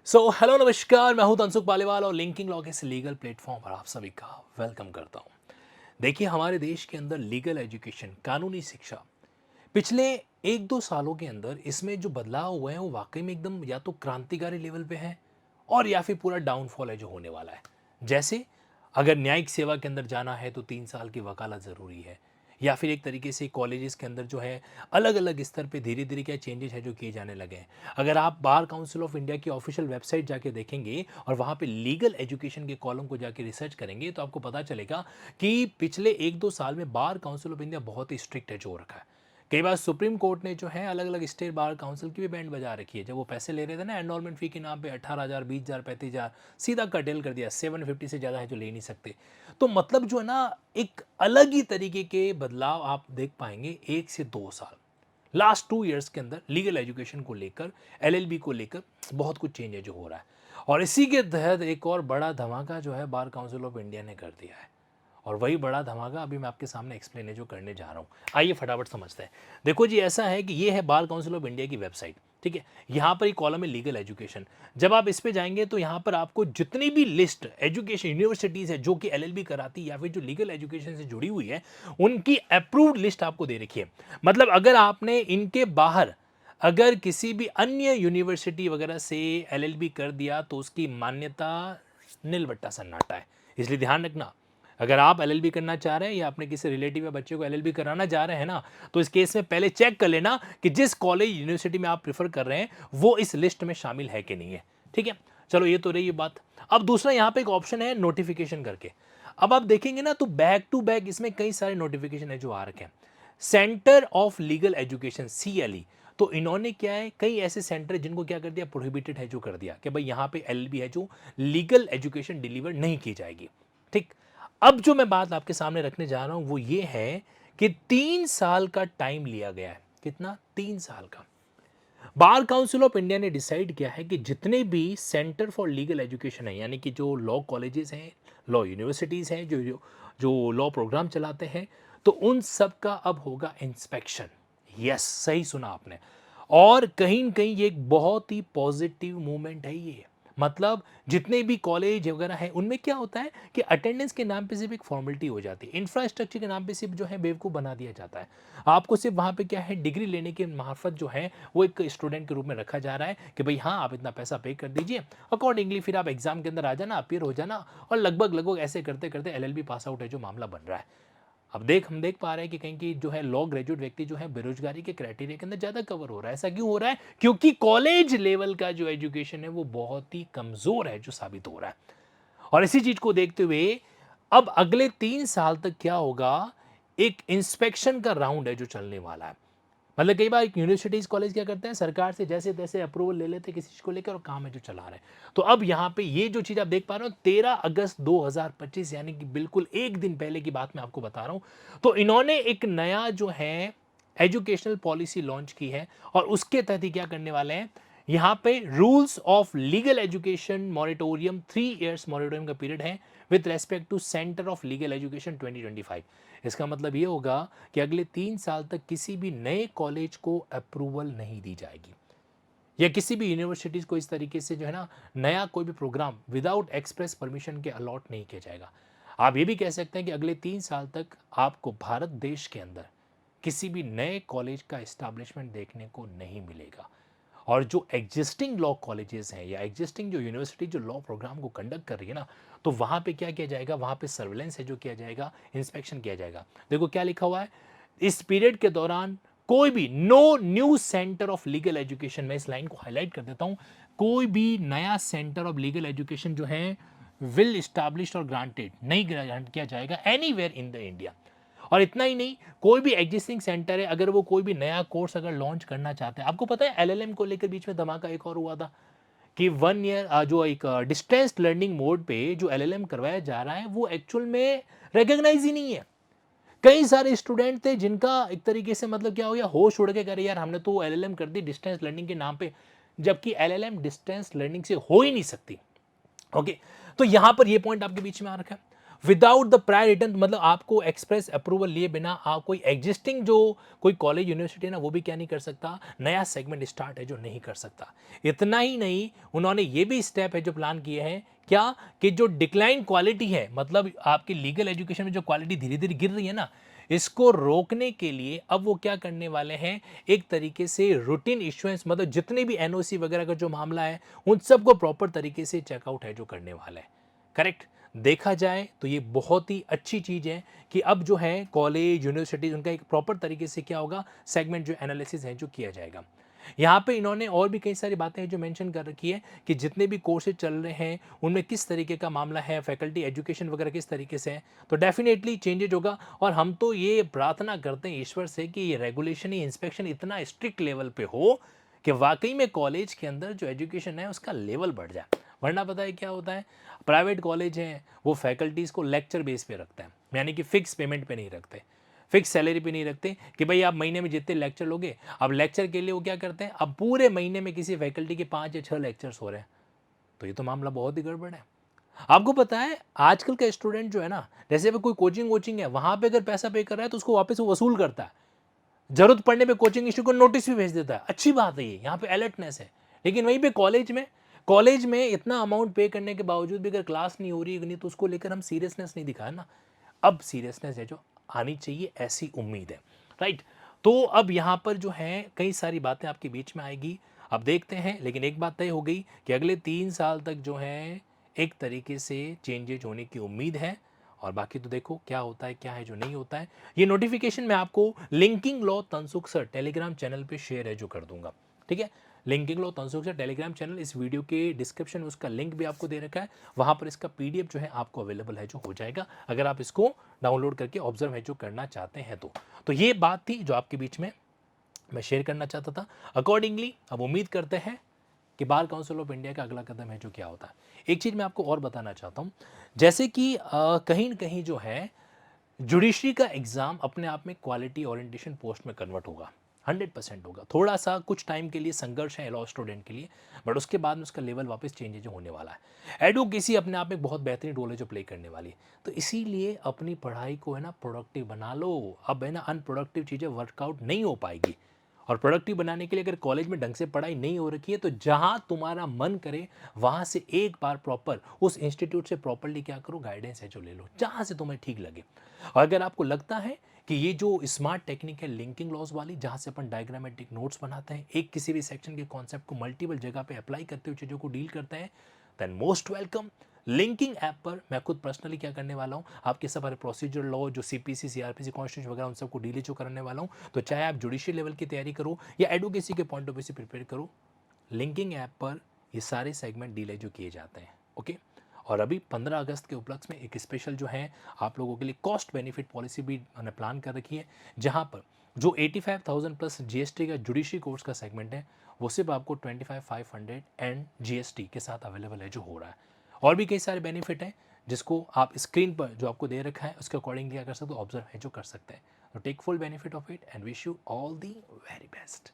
Hello नमस्कार, मैं हूं तनसुख पालीवाल और लिंकिंग लॉ के इस लीगल प्लेटफॉर्म पर आप सभी का वेलकम करता हूं। देखिए, हमारे देश के अंदर लीगल एजुकेशन, कानूनी शिक्षा पिछले 1-2 सालों के अंदर इसमें जो बदलाव हुए हैं वो वाकई में एकदम या तो क्रांतिकारी लेवल पे है और या फिर पूरा डाउनफॉल है जो होने वाला है। जैसे अगर न्यायिक सेवा के अंदर जाना है तो 3 साल की वकालत ज़रूरी है, या फिर एक तरीके से कॉलेजेस के अंदर जो है अलग अलग स्तर पे धीरे धीरे क्या चेंजेस है जो किए जाने लगे हैं। अगर आप बार काउंसिल ऑफ इंडिया की ऑफिशियल वेबसाइट जाके देखेंगे और वहाँ पे लीगल एजुकेशन के कॉलम को जाके रिसर्च करेंगे तो आपको पता चलेगा कि पिछले 1-2 साल में बार काउंसिल ऑफ इंडिया बहुत ही स्ट्रिक्ट है जो हो रखा है। कई बार सुप्रीम कोर्ट ने जो है अलग अलग स्टेट बार काउंसिल की भी बैंड बजा रखी है। जब वो पैसे ले रहे थे ना एनरोलमेंट फी के नाम पे 18,000, 20,000, 35,000, सीधा कटेल कर दिया, 750 से ज़्यादा है जो ले नहीं सकते। तो मतलब जो है ना, एक अलग ही तरीके के बदलाव आप देख पाएंगे 1 से 2 साल लास्ट 2 इयर्स के अंदर लीगल एजुकेशन को लेकर, एलएलबी को लेकर बहुत कुछ चेंज है जो हो रहा है। और इसी के तहत एक और बड़ा धमाका जो है बार काउंसिल ऑफ इंडिया ने कर दिया है। और वही बड़ा धमाका अभी मैं आपके सामने एक्सप्लेन है जो करने जा रहा हूँ। आइए फटाफट समझते हैं। देखो जी, ऐसा है कि ये है बार काउंसिल ऑफ इंडिया की वेबसाइट। ठीक है, यहाँ पर एक कॉलम है लीगल एजुकेशन। जब आप इस पे जाएंगे तो यहाँ पर आपको जितनी भी लिस्ट एजुकेशन यूनिवर्सिटीज़ है जो कि एलएलबी कराती है या फिर जो लीगल एजुकेशन से जुड़ी हुई है, उनकी अप्रूव्ड लिस्ट आपको दे रखी है। मतलब अगर आपने इनके बाहर अगर किसी भी अन्य यूनिवर्सिटी वगैरह से एलएलबी कर दिया तो उसकी मान्यता नीलबट्टा सन्नाटा है। इसलिए ध्यान रखना, अगर आप एलएलबी करना चाह रहे हैं या अपने किसी रिलेटिव या बच्चे को एलएलबी कराना चाह रहे हैं ना, तो इस केस में पहले चेक कर लेना कि जिस कॉलेज यूनिवर्सिटी में आप प्रेफर कर रहे हैं वो इस लिस्ट में शामिल है कि नहीं है। ठीक है, चलो ये तो रही ये बात। अब दूसरा यहाँ पे एक ऑप्शन है नोटिफिकेशन करके। अब आप देखेंगे ना तो बैक टू बैक इसमें कई सारे नोटिफिकेशन है जो आ रखे हैं। Centre of legal education, CLE. तो इन्होंने क्या है, कई ऐसे सेंटर जिनको क्या कर दिया, प्रोहिबिटेड है जो कर दिया कि भाई यहाँ पे एलएलबी है जो लीगल एजुकेशन डिलीवर नहीं की जाएगी। ठीक, अब जो मैं बात आपके सामने रखने जा रहा हूं वो ये है कि 3 साल का टाइम लिया गया है। कितना? 3 साल का। बार काउंसिल ऑफ इंडिया ने डिसाइड किया है कि जितने भी सेंटर फॉर लीगल एजुकेशन है, यानी कि जो लॉ कॉलेजेस हैं, लॉ यूनिवर्सिटीज़ हैं, जो जो जो लॉ प्रोग्राम चलाते हैं, तो उन सब का अब होगा इंस्पेक्शन। यस, सही सुना आपने। और कहीं न कहीं ये एक बहुत ही पॉजिटिव मूवमेंट है ये। मतलब जितने भी कॉलेज वगैरह हैं उनमें क्या होता है कि अटेंडेंस के नाम पे सिर्फ एक फॉर्मेलिटी हो जाती है, इंफ्रास्ट्रक्चर के नाम पे सिर्फ जो है बेवकूफ़ बना दिया जाता है। आपको सिर्फ वहाँ पे क्या है, डिग्री लेने के मार्फत जो है वो एक स्टूडेंट के रूप में रखा जा रहा है कि भाई हाँ, आप इतना पैसा पे कर दीजिए, अकॉर्डिंगली फिर आप एग्जाम के अंदर आ जाना, अपीयर हो जाना, और लगभग लगभग ऐसे करते करते एलएलबी पास आउट है जो मामला बन रहा है। अब हम देख पा रहे हैं कि कहीं की जो है लॉ ग्रेजुएट व्यक्ति जो है बेरोजगारी के क्राइटेरिया के अंदर ज़्यादा कवर हो रहा है। ऐसा क्यों हो रहा है? क्योंकि कॉलेज लेवल का जो एजुकेशन है वो बहुत ही कमज़ोर है जो साबित हो रहा है। और इसी चीज़ को देखते हुए अब अगले 3 साल तक क्या होगा, एक इंस्पेक्शन का राउंड है जो चलने वाला है। मतलब कई बार यूनिवर्सिटीज कॉलेज क्या करते हैं, सरकार से जैसे तैसे अप्रूवल ले लेते हैं किसी चीज को लेकर और काम है जो चला रहे हैं। तो अब यहाँ पे ये जो चीज आप देख पा रहे हो, 13 अगस्त 2025, यानी कि बिल्कुल एक दिन पहले की बात मैं आपको बता रहा हूँ। तो इन्होंने एक नया जो है एजुकेशनल पॉलिसी लॉन्च की है और उसके तहत ही क्या करने वाले हैं, यहाँ पे rules of legal education moratorium, 3 years moratorium का पीरियड है with respect to centre of legal education 2025। इसका मतलब ये होगा कि अगले 3 साल तक किसी भी नए कॉलेज को अप्रूवल नहीं दी जाएगी, या किसी भी यूनिवर्सिटीज को इस तरीके से जो है ना नया कोई भी प्रोग्राम विदाउट एक्सप्रेस परमिशन के अलॉट नहीं किया जाएगा। आप ये भी कह सकते हैं कि अगले 3 साल तक आपको भारत देश के अंदर किसी भी नए कॉलेज का इस्टेब्लिशमेंट देखने को नहीं मिलेगा। और जो एग्जिस्टिंग लॉ कॉलेजेस हैं या एग्जिस्टिंग जो यूनिवर्सिटी जो लॉ प्रोग्राम को कंडक्ट कर रही है ना, तो वहाँ पे क्या किया जाएगा, वहाँ पे सर्वेलेंस है जो किया जाएगा, इंस्पेक्शन किया जाएगा। देखो क्या लिखा हुआ है, इस पीरियड के दौरान कोई भी no new centre of legal education, मैं इस लाइन को हाईलाइट कर देता हूँ, कोई भी नया सेंटर ऑफ लीगल एजुकेशन जो है विल इस्टैब्लिश्ड और ग्रांटेड नहीं ग्रांट किया जाएगा एनीवेयर इन द इंडिया। और इतना ही नहीं, कोई भी एग्जिस्टिंग सेंटर है अगर वो कोई भी नया कोर्स अगर लॉन्च करना चाहते हैं, आपको पता है एलएलएम को लेकर बीच में धमाका एक और हुआ था कि 1 ईयर जो एक डिस्टेंस लर्निंग मोड पे जो एलएलएम करवाया जा रहा है वो एक्चुअल में रिकॉग्नाइज ही नहीं है। कई सारे स्टूडेंट थे जिनका एक तरीके से मतलब क्या हो गया, होश उड़ के करे यार हमने तो एलएलएम कर दी डिस्टेंस लर्निंग के नाम पे, जबकि एलएलएम डिस्टेंस लर्निंग से हो ही नहीं सकती। ओके, तो यहां पर ये पॉइंट आपके बीच में आ रखा है। विदाउट द प्रायर रिटर्न, मतलब आपको एक्सप्रेस अप्रूवल लिए बिना आप कोई एग्जिस्टिंग जो कोई कॉलेज यूनिवर्सिटी है ना वो भी क्या नहीं कर सकता, नया सेगमेंट स्टार्ट है जो नहीं कर सकता। इतना ही नहीं, उन्होंने ये भी स्टेप है जो प्लान किए हैं क्या, कि जो डिक्लाइन क्वालिटी है, मतलब आपकी लीगल एजुकेशन में जो क्वालिटी धीरे धीरे गिर रही है ना, इसको रोकने के लिए अब वो क्या करने वाले हैं, एक तरीके से रूटीन इश्यूएंस, मतलब जितने भी एनओसी वगैरह का जो मामला है उन सबको प्रॉपर तरीके से चेकआउट है जो करने वाला है। करेक्ट। देखा जाए तो ये बहुत ही अच्छी चीज़ है कि अब जो है कॉलेज यूनिवर्सिटीज उनका एक प्रॉपर तरीके से क्या होगा, सेगमेंट जो एनालिसिस है जो किया जाएगा। यहाँ पे इन्होंने और भी कई सारी बातें हैं जो मेंशन कर रखी है कि जितने भी कोर्सेज चल रहे हैं उनमें किस तरीके का मामला है, फैकल्टी एजुकेशन वगैरह किस तरीके से है, तो डेफिनेटली चेंजेज होगा। और हम तो ये प्रार्थना करते हैं ईश्वर से कि ये रेगुलेशन, ये इंस्पेक्शन इतना स्ट्रिक्ट लेवल पे हो कि वाकई में कॉलेज के अंदर जो एजुकेशन है उसका लेवल बढ़ जाए। वरना पता है क्या होता है, प्राइवेट कॉलेज हैं वो फैकल्टीज़ को लेक्चर बेस पे रखते हैं, यानी कि फिक्स पेमेंट पे नहीं रखते, फिक्स सैलरी पे नहीं रखते कि भाई आप महीने में जितने लेक्चर लोगे। अब लेक्चर के लिए वो क्या करते हैं, अब पूरे महीने में किसी फैकल्टी के 5 या 6 लेक्चर्स हो रहे हैं, तो ये तो मामला बहुत ही गड़बड़ है। आपको पता है आजकल का स्टूडेंट जो है ना, जैसे कोई कोचिंग वोचिंग है वहां पे अगर पैसा पे कर रहा है तो उसको वापस वो वसूल करता है, जरूरत पड़ने पे कोचिंग इंस्टीट्यूट को नोटिस भी भेज देता है। अच्छी बात है, ये यहाँ पे अलर्टनेस है। लेकिन वहीं पे कॉलेज में इतना अमाउंट पे करने के बावजूद भी अगर क्लास नहीं हो रही है नहीं, तो उसको लेकर हम सीरियसनेस नहीं दिखाए ना। अब सीरियसनेस है जो आनी चाहिए, ऐसी उम्मीद है। राइट। तो अब यहाँ पर जो है कई सारी बातें आपके बीच में आएगी, अब देखते हैं। लेकिन एक बात तय हो गई कि अगले 3 साल तक जो है एक तरीके से चेंजेज होने की उम्मीद है। और बाकी तो देखो क्या होता है, क्या है जो नहीं होता है। ये नोटिफिकेशन मैं आपको linking law Tansukh sir Telegram channel पे शेयर है जो कर दूंगा। ठीक है, linking law Tansukh sir Telegram channel, इस वीडियो के डिस्क्रिप्शन में उसका लिंक भी आपको दे रखा है, वहां पर इसका पीडीएफ जो है आपको अवेलेबल है जो हो जाएगा, अगर आप इसको डाउनलोड करके ऑब्जर्व है जो करना चाहते हैं तो ये बात थी जो आपके बीच में मैं शेयर करना चाहता था। अकॉर्डिंगली अब उम्मीद करते हैं कि बार काउंसिल ऑफ इंडिया का अगला कदम है जो क्या होता है। एक चीज़ मैं आपको और बताना चाहता हूँ, जैसे कि कहीं न कहीं जो है जुडिशरी का एग्ज़ाम अपने आप में क्वालिटी ओरिएंटेशन पोस्ट में कन्वर्ट होगा, 100% होगा। थोड़ा सा कुछ टाइम के लिए संघर्ष है लॉ स्टूडेंट के लिए, बट उसके बाद में उसका लेवल वापस चेंज होने वाला है। एडवोकेसी अपने आप में बहुत बेहतरीन रोल है जो प्ले करने वाली है। तो इसीलिए अपनी पढ़ाई को है ना प्रोडक्टिव बना लो। अब है ना अनप्रोडक्टिव चीज़ें वर्कआउट नहीं हो पाएगी। और प्रोडक्टिव बनाने के लिए अगर कॉलेज में ढंग से पढ़ाई नहीं हो रखी है तो जहां तुम्हारा मन करे वहां से एक बार प्रॉपर उस इंस्टीट्यूट से प्रॉपरली क्या करो, गाइडेंस है जो ले लो जहां से तुम्हें ठीक लगे। और अगर आपको लगता है कि ये जो स्मार्ट टेक्निक है लिंकिंग लॉज वाली, जहां से अपन डायग्रामेटिक नोट्स बनाते हैं, एक किसी भी सेक्शन के कॉन्सेप्ट को मल्टीपल जगह पे अप्लाई करते हुए चीज़ों को डील करते हैं, then most welcome. Linking app पर मैं खुद पर्सनली क्या करने वाला हूँ, आपके सारे प्रोसीजर लॉ जो सीपीसी सीआरपीसी कॉन्स्टिट्यूशन वगैरह उन सबको डील जो करने वाला हूँ। तो चाहे आप जुडिशियल लेवल की तैयारी करो या एडवोकेसी के पॉइंट ऑफ व्यू से प्रिपेयर करो, लिंकिंग ऐप पर ये सारे सेगमेंट डील जो किए जाते हैं। ओके। और अभी 15 अगस्त के उपलक्ष्य में एक स्पेशल जो है आप लोगों के लिए कॉस्ट बेनिफिट पॉलिसी भी मैंने प्लान कर रखी है, जहां पर जो 85,000 प्लस जीएसटी का जुडिशरी कोर्स का सेगमेंट है वो सिर्फ आपको 25,500 एंड जीएसटी के साथ अवेलेबल है जो हो रहा है। और भी कई सारे बेनिफिट हैं जिसको आप स्क्रीन पर जो आपको दे रखा है उसके अकॉर्डिंग क्या कर सकते हो, ऑब्जर्व है जो कर सकते हैं। तो take full benefit of it and wish you all the very best.